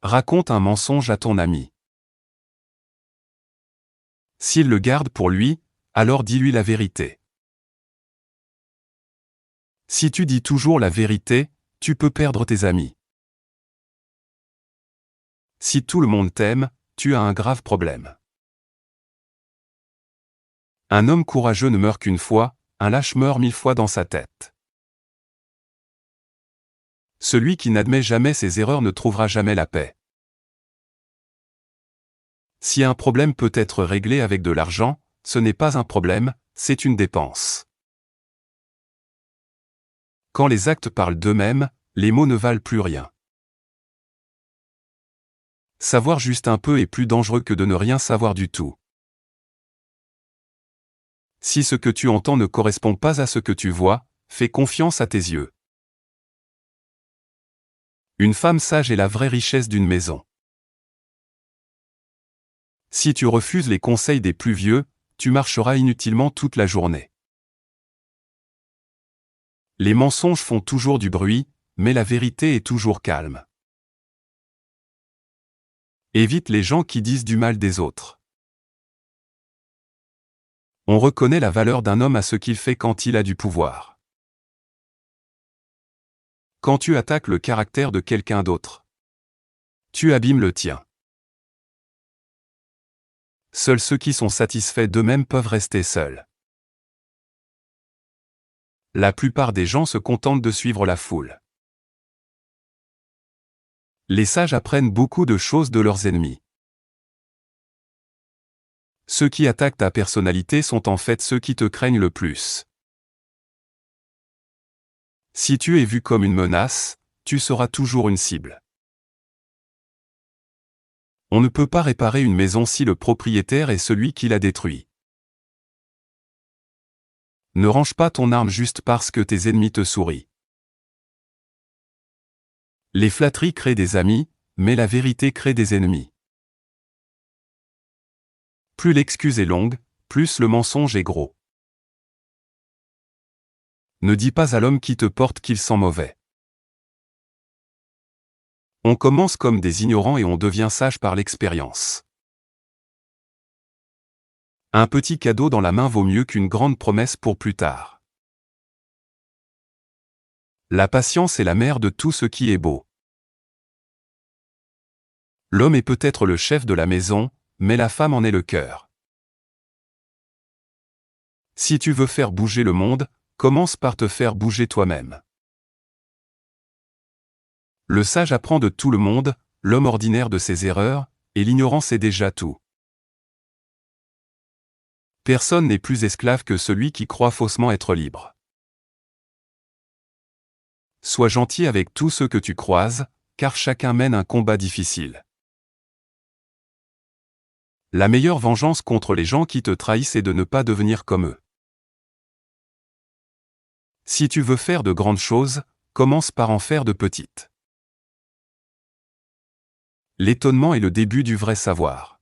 Raconte un mensonge à ton ami. S'il le garde pour lui, alors dis-lui la vérité. Si tu dis toujours la vérité, tu peux perdre tes amis. Si tout le monde t'aime, tu as un grave problème. Un homme courageux ne meurt qu'une fois, un lâche meurt 1000 fois dans sa tête. Celui qui n'admet jamais ses erreurs ne trouvera jamais la paix. Si un problème peut être réglé avec de l'argent, ce n'est pas un problème, c'est une dépense. Quand les actes parlent d'eux-mêmes, les mots ne valent plus rien. Savoir juste un peu est plus dangereux que de ne rien savoir du tout. Si ce que tu entends ne correspond pas à ce que tu vois, fais confiance à tes yeux. Une femme sage est la vraie richesse d'une maison. Si tu refuses les conseils des plus vieux, tu marcheras inutilement toute la journée. Les mensonges font toujours du bruit, mais la vérité est toujours calme. Évite les gens qui disent du mal des autres. On reconnaît la valeur d'un homme à ce qu'il fait quand il a du pouvoir. Quand tu attaques le caractère de quelqu'un d'autre, tu abîmes le tien. Seuls ceux qui sont satisfaits d'eux-mêmes peuvent rester seuls. La plupart des gens se contentent de suivre la foule. Les sages apprennent beaucoup de choses de leurs ennemis. Ceux qui attaquent ta personnalité sont en fait ceux qui te craignent le plus. Si tu es vu comme une menace, tu seras toujours une cible. On ne peut pas réparer une maison si le propriétaire est celui qui la détruit. Ne range pas ton arme juste parce que tes ennemis te sourient. Les flatteries créent des amis, mais la vérité crée des ennemis. Plus l'excuse est longue, plus le mensonge est gros. Ne dis pas à l'homme qui te porte qu'il sent mauvais. On commence comme des ignorants et on devient sage par l'expérience. Un petit cadeau dans la main vaut mieux qu'une grande promesse pour plus tard. La patience est la mère de tout ce qui est beau. L'homme est peut-être le chef de la maison, mais la femme en est le cœur. Si tu veux faire bouger le monde, commence par te faire bouger toi-même. Le sage apprend de tout le monde, l'homme ordinaire de ses erreurs, et l'ignorance est déjà tout. Personne n'est plus esclave que celui qui croit faussement être libre. Sois gentil avec tous ceux que tu croises, car chacun mène un combat difficile. La meilleure vengeance contre les gens qui te trahissent est de ne pas devenir comme eux. Si tu veux faire de grandes choses, commence par en faire de petites. L'étonnement est le début du vrai savoir.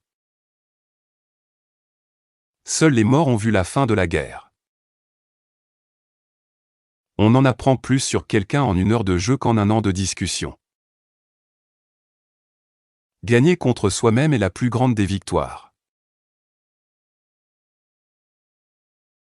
Seuls les morts ont vu la fin de la guerre. On en apprend plus sur quelqu'un en 1 heure de jeu qu'en 1 an de discussion. Gagner contre soi-même est la plus grande des victoires.